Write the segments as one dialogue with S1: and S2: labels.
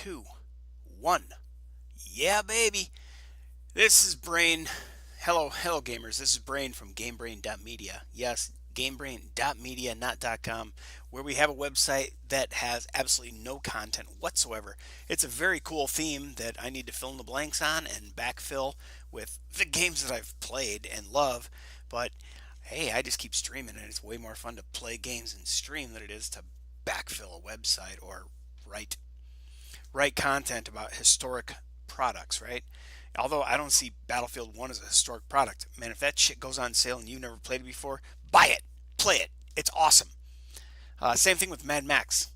S1: 2, 1. Yeah, baby. This is Brain. Hello, gamers. This is Brain from GameBrain.media. Yes, GameBrain.media, not .com, where we have a website that has absolutely no content whatsoever. It's a very cool theme that I need to fill in the blanks on and backfill with the games that I've played and love. But hey, I just keep streaming, and it's way more fun to play games and stream than it is to backfill a website or write content about historic products, right? Although I don't see Battlefield 1 as a historic product. Man, if that shit goes on sale and you've never played it before, buy it, play it. It's awesome. Same thing with Mad Max.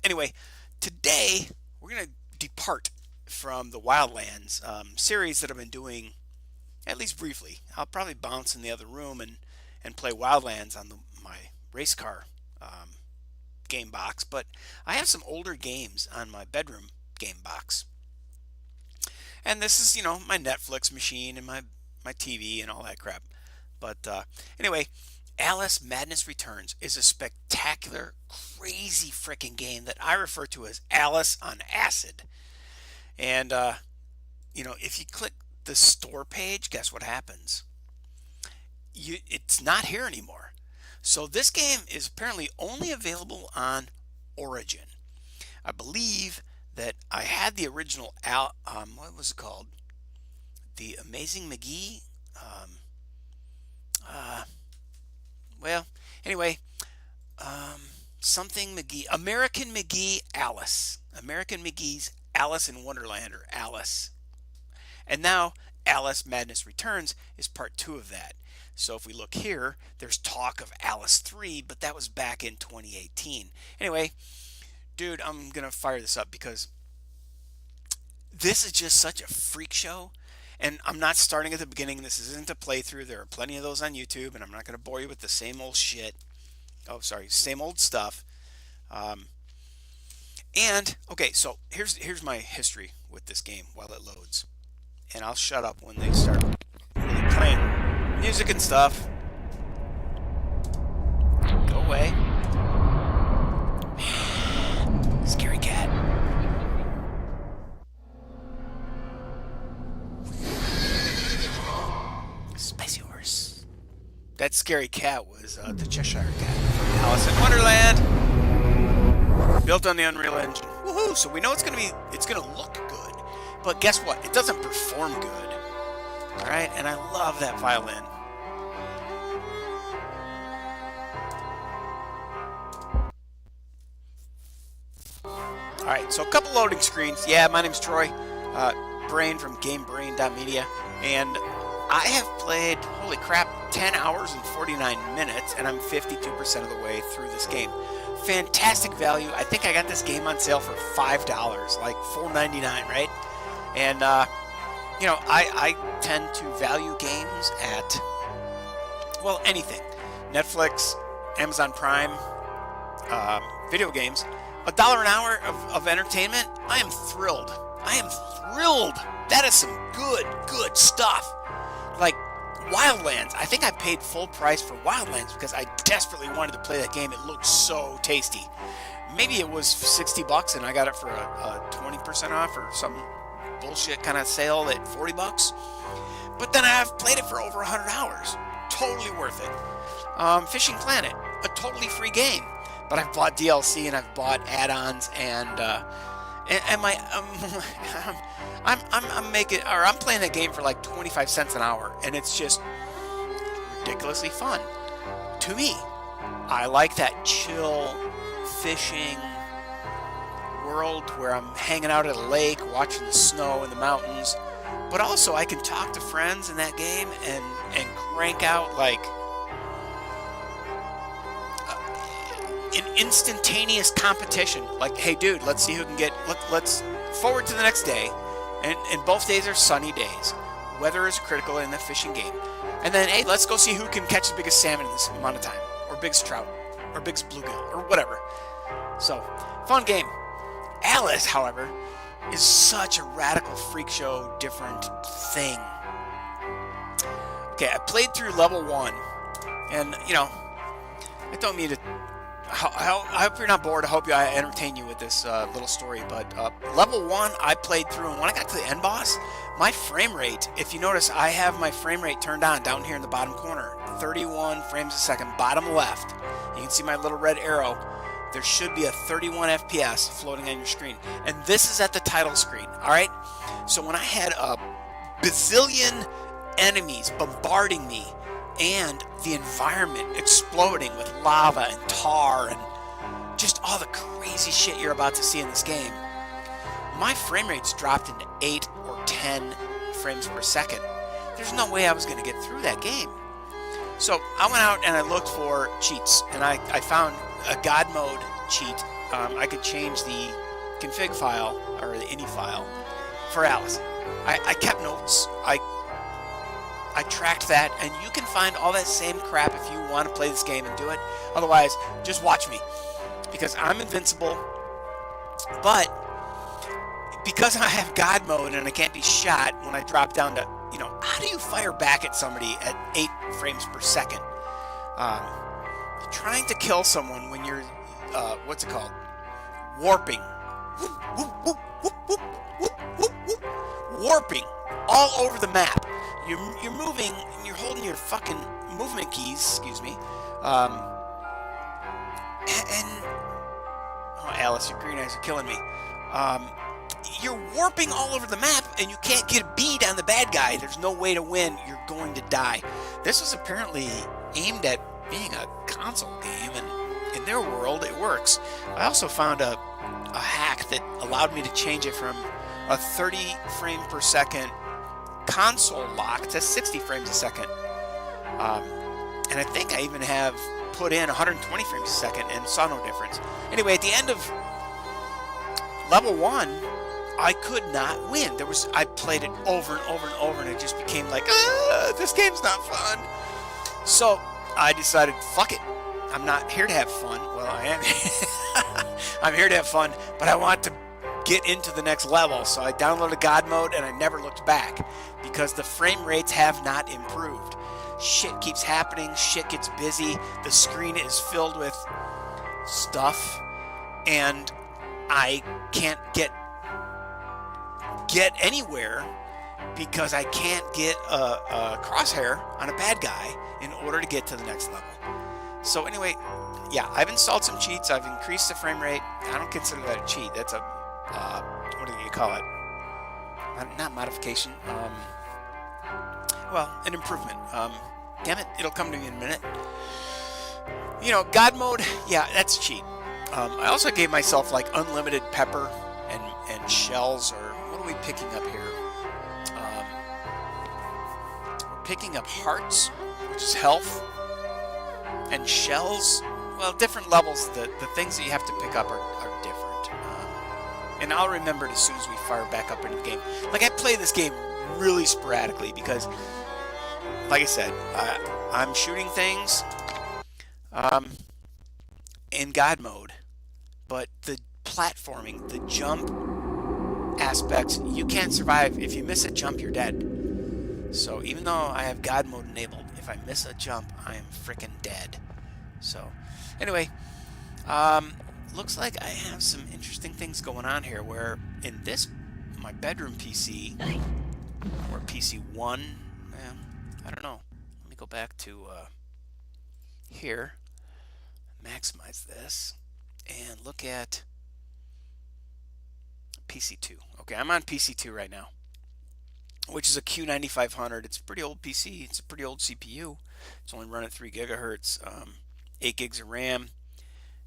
S1: Anyway, today we're going to depart from the Wildlands series that I've been doing, at least briefly. I'll probably bounce in the other room and play Wildlands on my race car game box, but I have some older games on my bedroom game box. And this is, my Netflix machine and my TV and all that crap. But anyway, aLICE maDNESS Returns is a spectacular, crazy freaking game that I refer to as aLICE on acid. And, if you click the store page, guess what happens? It's not here anymore. So this game is apparently only available on Origin. I believe that I had the original, what was it called? The Amazing McGee? Something McGee. American McGee aLICE. American McGee's Alice in Wonderland, or aLICE. And now aLICE maDNESS Returns is part 2 of that. So if we look here, there's talk of aLICE 3, but that was back in 2018. Anyway, dude, I'm going to fire this up because this is just such a freak show. And I'm not starting at the beginning. This isn't a playthrough. There are plenty of those on YouTube, and I'm not going to bore you with the same old shit. Oh, sorry, same old stuff. Okay, so here's my history with this game while it loads. And I'll shut up when they start really playing music and stuff. Go away. Man, scary cat. Spicy horse. That scary cat was the Cheshire Cat from Alice in Wonderland. Built on the Unreal Engine. Woohoo! So we know it's gonna look good. But guess what? It doesn't perform good. Alright, and I love that violin. Alright, so a couple loading screens. Yeah, my name's Troy, Brain from GameBrain.media, and I have played, holy crap, 10 hours and 49 minutes, and I'm 52% of the way through this game. Fantastic value. I think I got this game on sale for $5, like $4.99, right? And, I tend to value games at, well, anything. Netflix, Amazon Prime, video games. $1 an hour of entertainment, I am thrilled. I am thrilled. That is some good stuff. Like Wildlands. I think I paid full price for Wildlands because I desperately wanted to play that game. It looked so tasty. Maybe it was $60 and I got it for a 20% off or some bullshit kind of sale at $40. But then I've played it for over 100 hours. Totally worth it. Fishing Planet, a totally free game. But I've bought DLC and I've bought add-ons and I'm playing that game for like 25 cents an hour, and it's just ridiculously fun to me. I like that chill fishing world where I'm hanging out at a lake, watching the snow in the mountains, but also I can talk to friends in that game and crank out like an instantaneous competition. Like, hey dude, let's see who can get, let's forward to the next day, and both days are sunny days. Weather is critical in the fishing game. And then, hey, let's go see who can catch the biggest salmon in this amount of time, or biggest trout, or biggest bluegill, or whatever. So, fun game. aLICE, however, is such a radical freak show, different thing. Okay, I played through level 1, and I don't mean to I hope you're not bored. I hope I entertain you with this little story. But level 1, I played through, and when I got to the end boss, my frame rate, if you notice, I have my frame rate turned on down here in the bottom corner. 31 frames a second, bottom left. You can see my little red arrow. There should be a 31 FPS floating on your screen. And this is at the title screen, all right? So when I had a bazillion enemies bombarding me, and the environment exploding with lava and tar and just all the crazy shit you're about to see in this game, my frame rates dropped into 8 or 10 frames per second. There's no way I was going to get through that game. So I went out and I looked for cheats, and I found a God mode cheat. I could change the config file or the ini file for aLICE. I kept notes. I tracked that, and you can find all that same crap if you want to play this game and do it. Otherwise, just watch me, because I'm invincible. But because I have God mode and I can't be shot when I drop down to, you know, how do you fire back at somebody at 8 frames per second? Trying to kill someone when you're, what's it called? Warping. Warping all over the map. You're moving, and you're holding your fucking movement keys, excuse me. Oh, aLICE, your green eyes are killing me. You're warping all over the map, and you can't get a bead on the bad guy. There's no way to win. You're going to die. This was apparently aimed at being a console game, and in their world, it works. I also found a hack that allowed me to change it from a 30 frame per second console lock to 60 frames a second. And I think I even have put in 120 frames a second and saw no difference. Anyway, at the end of level 1, I could not win. I played it over and over and over, and it just became like, this game's not fun. So I decided, fuck it. I'm not here to have fun. Well, I am. I'm here to have fun, but I want to get into the next level. So I downloaded God mode, and I never looked back, because the frame rates have not improved. Shit keeps happening. Shit gets busy. The screen is filled with stuff, and I can't get anywhere because I can't get a crosshair on a bad guy in order to get to the next level. So anyway, yeah, I've installed some cheats. I've increased the frame rate. I don't consider that a cheat. That's a what do you call it? Not modification. Well, an improvement. Damn it, it'll come to me in a minute. You know, God mode, yeah, that's a cheat. I also gave myself like unlimited pepper and shells, or what are we picking up here? We're picking up hearts, which is health, and shells. Well, different levels. The things that you have to pick up are different. And I'll remember it as soon as we fire back up into the game. Like, I play this game really sporadically because, like I said, I'm shooting things in God mode, but the platforming, the jump aspects, you can't survive. If you miss a jump, you're dead. So even though I have God mode enabled, if I miss a jump, I am freaking dead. So anyway, looks like I have some interesting things going on here, where in this, my bedroom PC, or PC 1, I don't know. Let me go back to here, maximize this, and look at PC 2. Okay, I'm on PC 2 right now, which is a Q9500. It's a pretty old PC. It's a pretty old CPU. It's only running 3 gigahertz, 8 gigs of RAM,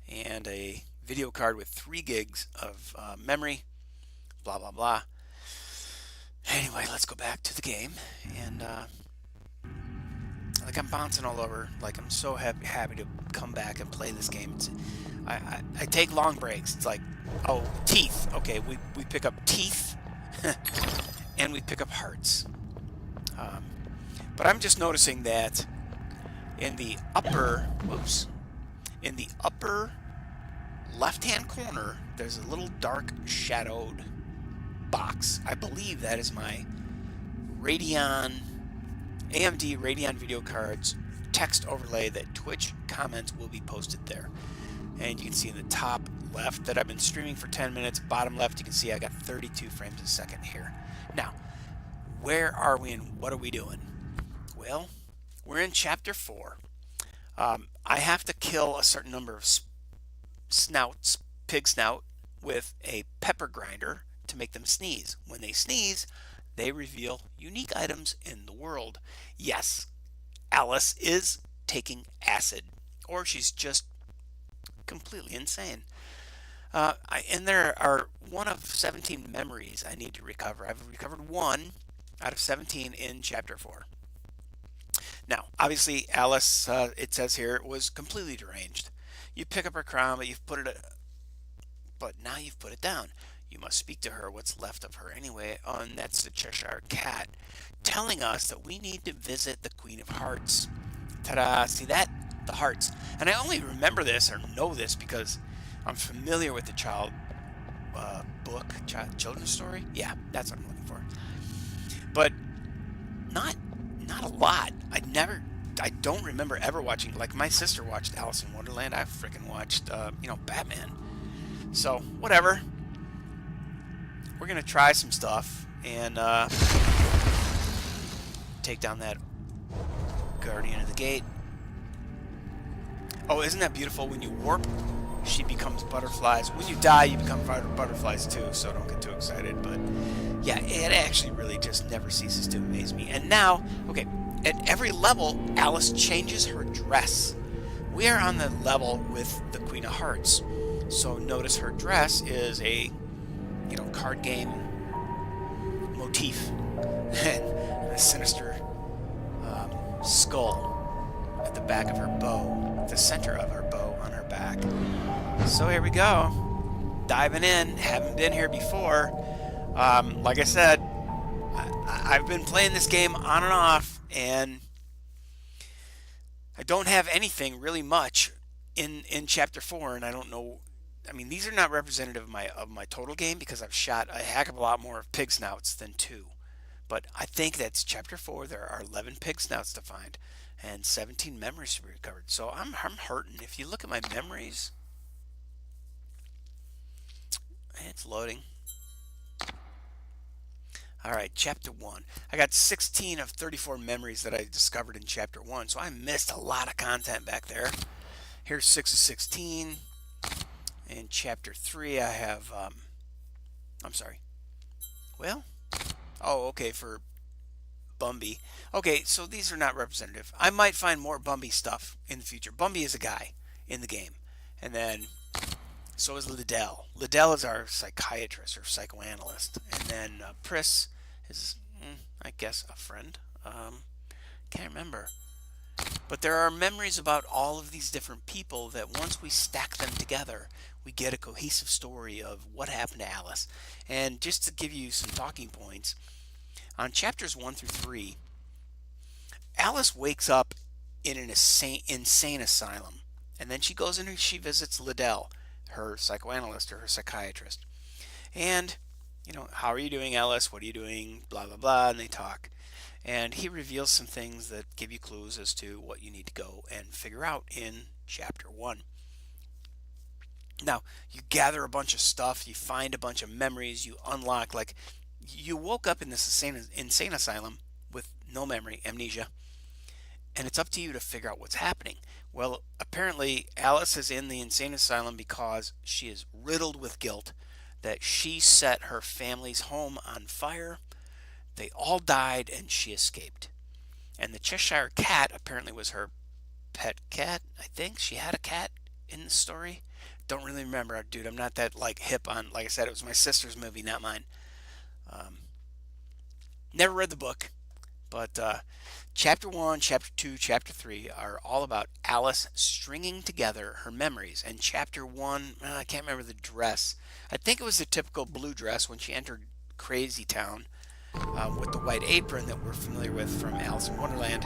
S1: and a video card with 3 gigs of memory, blah, blah, blah. Anyway, let's go back to the game, and like, I'm bouncing all over. Like, I'm so happy to come back and play this game. I take long breaks. It's like, oh, teeth. Okay, we pick up teeth, and we pick up hearts. But I'm just noticing that in the upper, in the upper left-hand corner, there's a little dark shadowed box. I believe that is my AMD Radeon video cards text overlay that Twitch comments will be posted there. And you can see in the top left that I've been streaming for 10 minutes. Bottom left, you can see I got 32 frames a second here. Now, where are we and what are we doing? Well, we're in chapter 4. I have to kill a certain number of snouts, pig snout, with a pepper grinder to make them sneeze. When they sneeze, they reveal unique items in the world. Yes, Alice is taking acid, or she's just completely insane. And there are one of 17 memories I need to recover. I've recovered 1 out of 17 in chapter 4. Now, obviously, Alice, it says here, was completely deranged. You pick up her crown, but now you've put it down. You must speak to her, what's left of her anyway. And that's the Cheshire Cat, telling us that we need to visit the Queen of Hearts. Ta-da! See that? The hearts. And I only remember this or know this because I'm familiar with the children's story. Yeah, that's what I'm looking for. But not a lot. I don't remember ever watching. Like my sister watched Alice in Wonderland. I freaking watched, Batman. So whatever. We're gonna try some stuff and take down that guardian of the gate. Oh, isn't that beautiful? When you warp, she becomes butterflies. When you die, you become butterflies too, so don't get too excited. But yeah, it actually really just never ceases to amaze me. And now, okay, at every level, Alice changes her dress. We are on the level with the Queen of Hearts. So notice her dress is a, card game motif. And a sinister skull at the back of her bow, the center of her bow on her back. So here we go, diving in. Haven't been here before. Like I said, I've been playing this game on and off, and I don't have anything really much in chapter 4, and I don't know. I mean, these are not representative of my total game because I've shot a heck of a lot more of pig snouts than 2. But I think that's chapter 4. There are 11 pig snouts to find and 17 memories to be recovered. So I'm hurting. If you look at my memories, it's loading. All right, chapter 1. I got 16 of 34 memories that I discovered in chapter 1, so I missed a lot of content back there. Here's 6 of 16. In chapter 3, I have, okay, for Bumby. Okay, so these are not representative. I might find more Bumby stuff in the future. Bumby is a guy in the game. And then, so is Liddell. Liddell is our psychiatrist or psychoanalyst. And then Pris is, I guess, a friend. Can't remember. But there are memories about all of these different people that once we stack them together, we get a cohesive story of what happened to Alice. And just to give you some talking points, on chapters 1 through 3, Alice wakes up in an insane asylum. And then she goes in and she visits Liddell, her psychoanalyst or her psychiatrist. And, how are you doing, Alice? What are you doing? Blah, blah, blah. And they talk. And he reveals some things that give you clues as to what you need to go and figure out in chapter 1. Now, you gather a bunch of stuff, you find a bunch of memories, you unlock, like, you woke up in this insane asylum with no memory, amnesia, and it's up to you to figure out what's happening. Well, apparently, Alice is in the insane asylum because she is riddled with guilt that she set her family's home on fire. They all died and she escaped. And the Cheshire Cat apparently was her pet cat. I think she had a cat in the story. Don't really remember, dude. I'm not that hip on. Like I said, it was my sister's movie, not mine. Never read the book, but chapter 1, chapter 2, chapter 3 are all about Alice stringing together her memories. And chapter 1, I can't remember the dress. I think it was the typical blue dress when she entered Crazy Town. With the white apron that we're familiar with from Alice in Wonderland.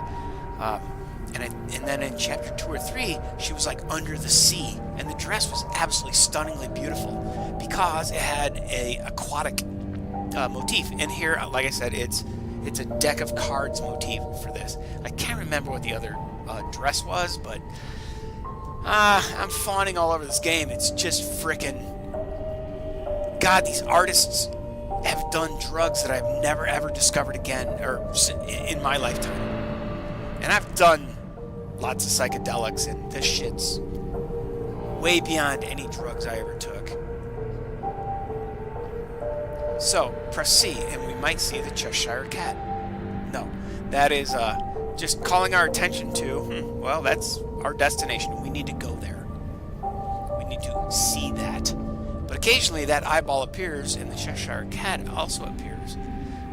S1: And then in chapter 2 or 3, she was under the sea. And the dress was absolutely stunningly beautiful because it had a aquatic motif. And here, like I said, it's a deck of cards motif for this. I can't remember what the other dress was, but I'm fawning all over this game. It's just frickin'... God, these artists have done drugs that I've never ever discovered again, or in my lifetime. And I've done lots of psychedelics, and this shit's way beyond any drugs I ever took. So, press C, and we might see the Cheshire Cat. No, that is just calling our attention to, well, that's our destination. We need to go there. We need to see that. But occasionally that eyeball appears, and the Cheshire Cat also appears.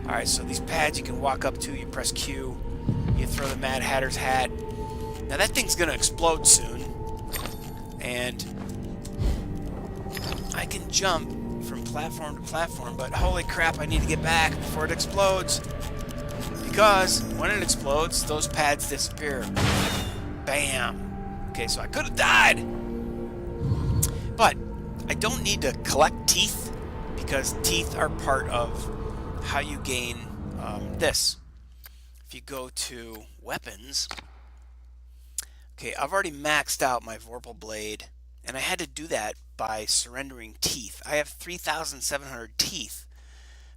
S1: Alright, so these pads you can walk up to, you press Q, you throw the Mad Hatter's hat. Now that thing's going to explode soon. And I can jump from platform to platform, but holy crap, I need to get back before it explodes. Because when it explodes, those pads disappear. Bam. Okay, so I could have died. But I don't need to collect teeth, because teeth are part of how you gain this. If you go to weapons, okay, I've already maxed out my Vorpal Blade, and I had to do that by surrendering teeth. I have 3,700 teeth,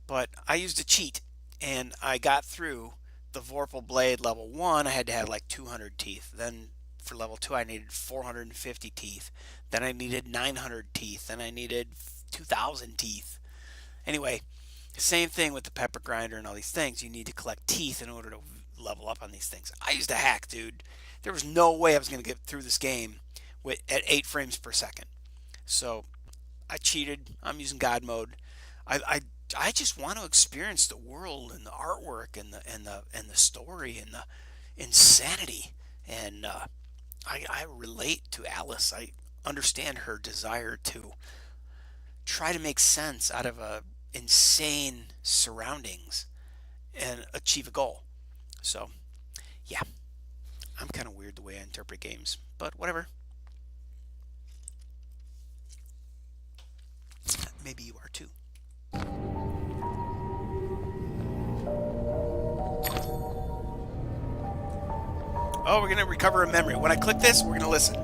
S1: but I used a cheat, and I got through the Vorpal Blade level 1. I had to have like 200 teeth. Then for level 2 I needed 450 teeth. Then I needed 900 teeth. Then I needed 2,000 teeth. Anyway, same thing with the pepper grinder and all these things. You need to collect teeth in order to level up on these things. I used a hack, dude. There was no way I was going to get through this game at 8 frames per second. So I cheated. I'm using God mode. I just want to experience the world and the artwork and the story and the insanity. And I relate to aLICE. I understand her desire to try to make sense out of insane surroundings and achieve a goal. So, yeah, I'm kind of weird the way I interpret games, but whatever. Maybe you are too. Oh, we're going to recover a memory. When I click this, we're going to listen.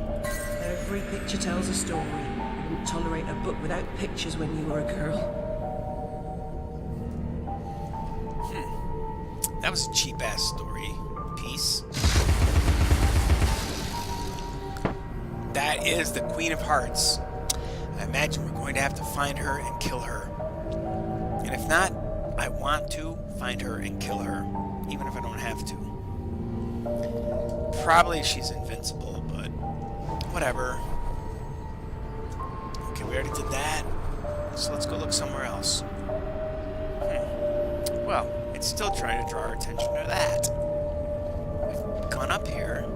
S2: Every picture tells a story. You wouldn't tolerate a book without pictures when you were a girl.
S1: That was a cheap-ass story piece. That is the Queen of Hearts. I imagine we're going to have to find her and kill her. And if not, I want to find her and kill her, even if I don't have to. Probably she's invincible, but whatever. Okay, we already did that. So let's go look somewhere else. Well, it's still trying to draw our attention to that. We've gone up here.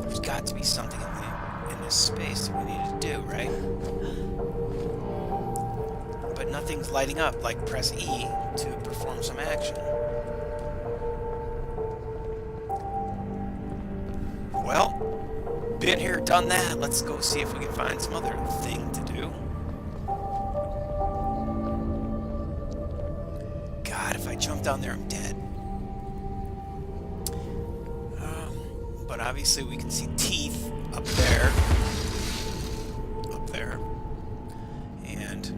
S1: There's got to be something in this space that we need to do, right? But nothing's lighting up. Like, press E to perform some action. Well, been here, done that. Let's go see if we can find some other thing to do. God, if I jump down there, I'm dead. But obviously we can see teeth up there. Up there. And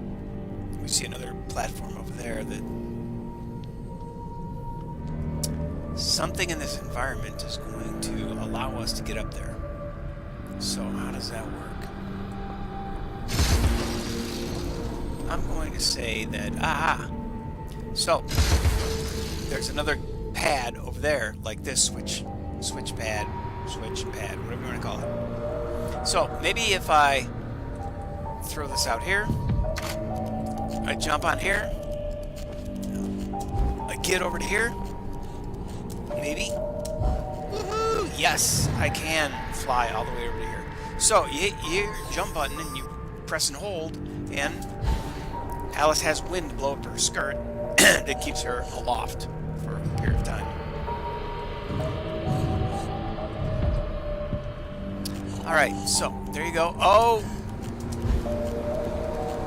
S1: we see another platform over there that... something in this environment is going to allow us to get up there. So how does that work? I'm going to say that, so there's another pad over there, like this switch pad, whatever you want to call it. So maybe if I throw this out here, I jump on here, I get over to here, maybe. Woohoo! Yes, I can fly all the way over to here. So you hit your jump button and you press and hold, and aLICE has wind blow up her skirt that keeps her aloft for a period of time. Alright, so there you go. Oh!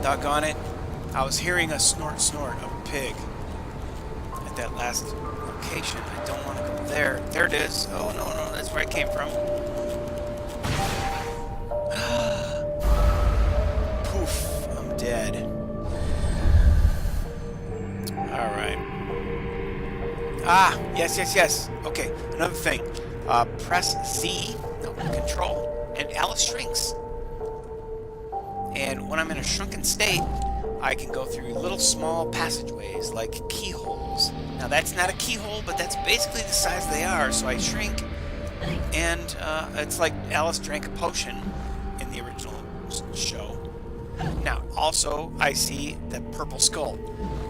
S1: Doggone it. I was hearing a snort of a pig at that last location. I don't want to go there. There it is. Oh, no, that's where I came from. dead. Alright. Ah, yes. Okay, another thing. Press Z, no, Control, and aLICE shrinks. And when I'm in a shrunken state, I can go through little small passageways like keyholes. Now that's not a keyhole, but that's basically the size they are. So I shrink, and it's like aLICE drank a potion in the original show. Now, also, I see the purple skull.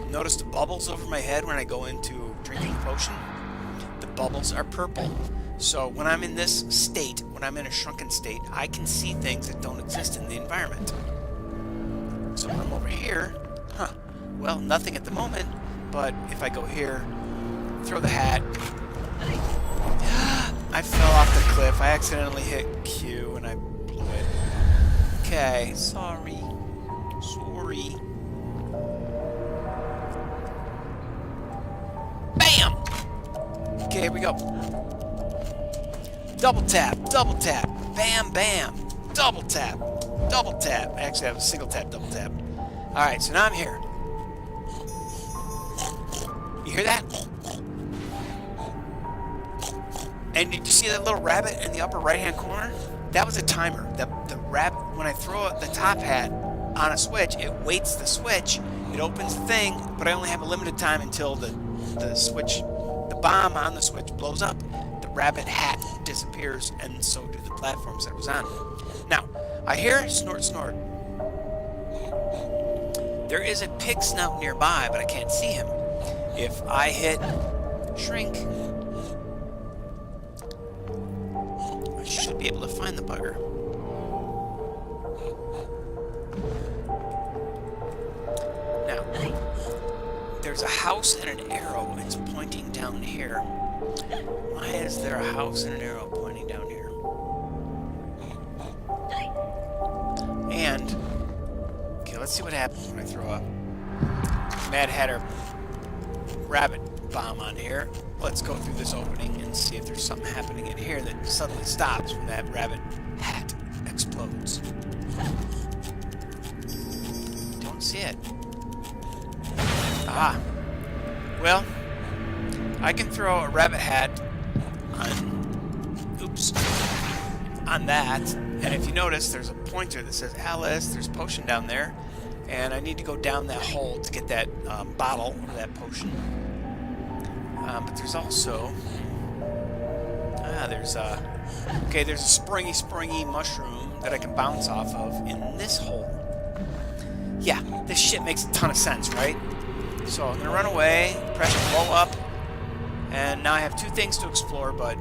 S1: Notice the bubbles over my head when I go into drinking a potion? The bubbles are purple. So when I'm in this state, when I'm in a shrunken state, I can see things that don't exist in the environment. So when I'm over here, well, nothing at the moment, but if I go here, throw the hat, I fell off the cliff. I accidentally hit Q and I blew it. Okay, sorry. Bam! Okay, here we go. Double tap, bam, bam, double tap. Actually, I have a single tap, double tap. Alright, so now I'm here. You hear that? And did you see that little rabbit in the upper right-hand corner? That was a timer. The rabbit, when I throw the top hat on a switch, it waits the switch, it opens the thing, but I only have a limited time until the switch, the bomb on the switch blows up. The rabbit hat disappears, and so do the platforms that it was on. Now, I hear snort. There is a pig snout nearby, but I can't see him. If I hit shrink, I should be able to find the bugger. Now, there's a house and an arrow. It's pointing down here. Why is there a house and an arrow pointing down here? And, okay, let's see what happens when I throw a Mad Hatter rabbit bomb on here. Let's go through this opening and see if there's something happening in here that suddenly stops when that rabbit hat explodes. Don't see it. Ah. Well, I can throw a rabbit hat on that, and if you notice, there's a pointer that says aLICE. There's a potion down there, and I need to go down that hole to get that bottle or that potion. But there's also there's a springy mushroom that I can bounce off of in this hole. Yeah, this shit makes a ton of sense, right? So I'm gonna run away, press blow up, and now I have two things to explore, but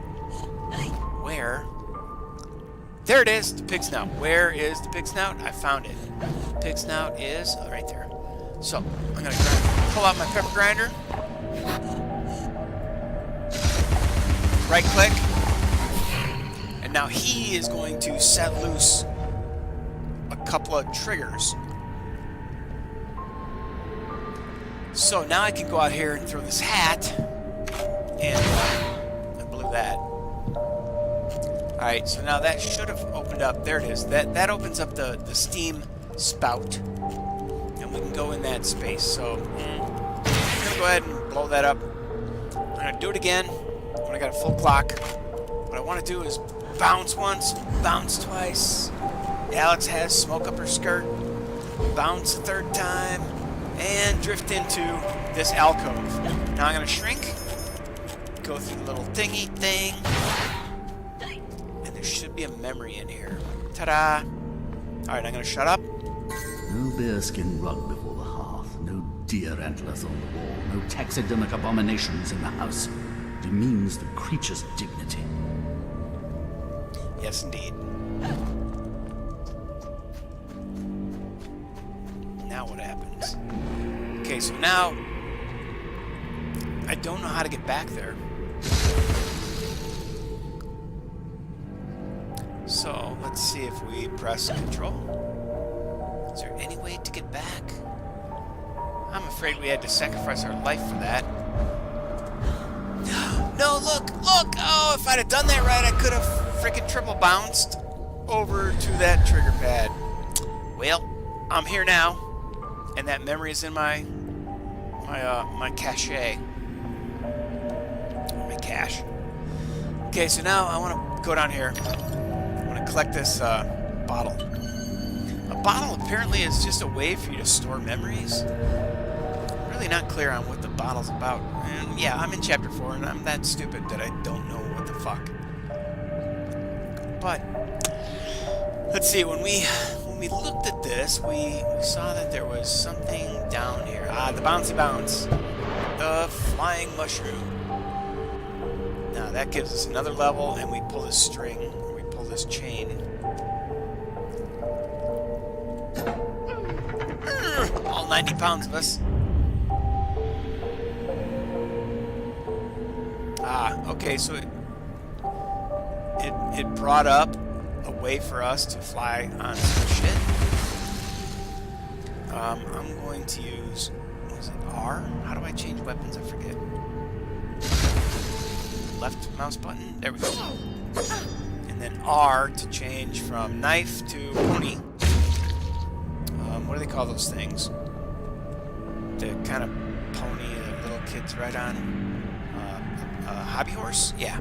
S1: where? There it is, the pig snout. Where is the pig snout? I found it. Pig snout is right there. So I'm gonna pull out my pepper grinder, right click, and now he is going to set loose a couple of triggers. So now I can go out here and throw this hat, and I blew that. Alright, so now that should have opened up. There it is. That opens up the steam spout, and we can go in that space. So I'm going to go ahead and blow that up. I'm going to do it again when I got a full clock. What I want to do is bounce once, bounce twice. aLICE has smoke up her skirt. Bounce a third time. And drift into this alcove. Now I'm going to shrink, go through the little thingy thing, and there should be a memory in here. Ta-da! Alright, I'm going to shut up.
S3: No bearskin rug before the hearth, no deer antlers on the wall, no taxidermic abominations in the house. It demeans the creature's dignity.
S1: Yes, indeed. Now what happens? Okay, so now I don't know how to get back there. So let's see if we press Control. Is there any way to get back? I'm afraid we had to sacrifice our life for that. No, look! Oh, if I'd have done that right, I could have freaking triple bounced over to that trigger pad. Well, I'm here now. and that memory is in my cache, my cache. Okay, so now I want to go down here. I want to collect this bottle. A bottle apparently is just a way for you to store memories. I'm really not clear on what the bottle's about. And yeah, I'm in chapter 4, and I'm that stupid that I don't know what the fuck. But let's see. When we looked at this, we saw that there was something down here. Ah, the bouncy bounce, the flying mushroom. Now that gives us another level, and we pull this string, or we pull this chain. All 90 pounds of us. Ah, okay, so it brought up a way for us to fly on some shit. I'm going to use, what is it, R? How do I change weapons? I forget. Left mouse button? There we go. And then R to change from knife to pony. What do they call those things? The kind of pony that little kids ride on? Hobby horse? Yeah.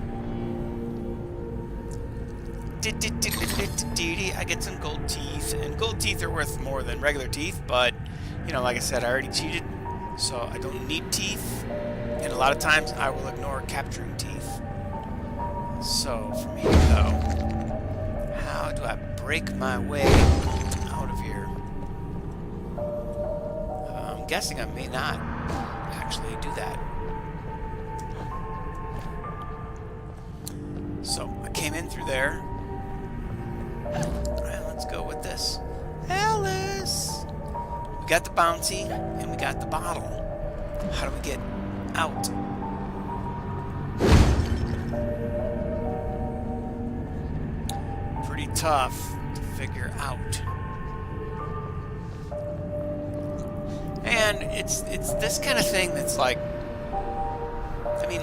S1: I get some gold teeth, and gold teeth are worth more than regular teeth, but, you know, like I said, I already cheated, so I don't need teeth, and a lot of times I will ignore capturing teeth. So, for me to go, how do I break my way out of here? I'm guessing I may not actually do that. So, I came in through there. Alright, let's go with this. aLICE! We got the bounty, and we got the bottle. How do we get out? Pretty tough to figure out. And it's this kind of thing that's like, I mean,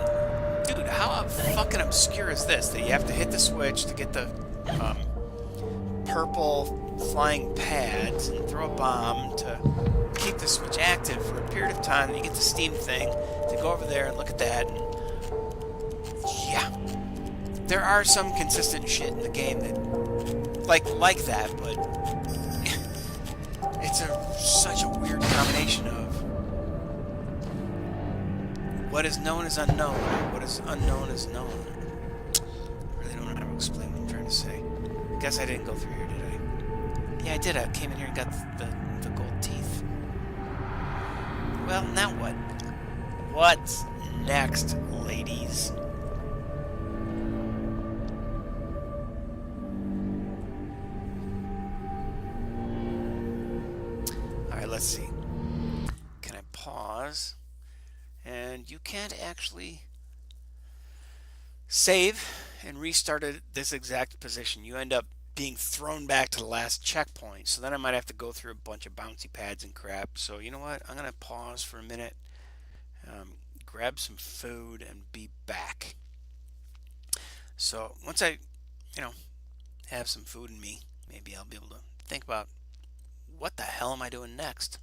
S1: dude, how fucking obscure is this? That you have to hit the switch to get the purple flying pads and throw a bomb to keep the switch active for a period of time. Then you get the Steam thing to go over there and look at that. And yeah, there are some consistent shit in the game that like that, but it's such a weird combination of what is known as unknown, and what is unknown is known. I really don't know how to explain what I'm trying to say. I guess I didn't go through here, did I? Yeah, I did. I came in here and got the gold teeth. Well, now what? What's next, ladies? Alright, let's see. Can I pause? And you can't actually save and restart at this exact position. You end up being thrown back to the last checkpoint. So then I might have to go through a bunch of bouncy pads and crap. So you know what? I'm going to pause for a minute, grab some food, and be back. So once I, have some food in me, maybe I'll be able to think about what the hell am I doing next.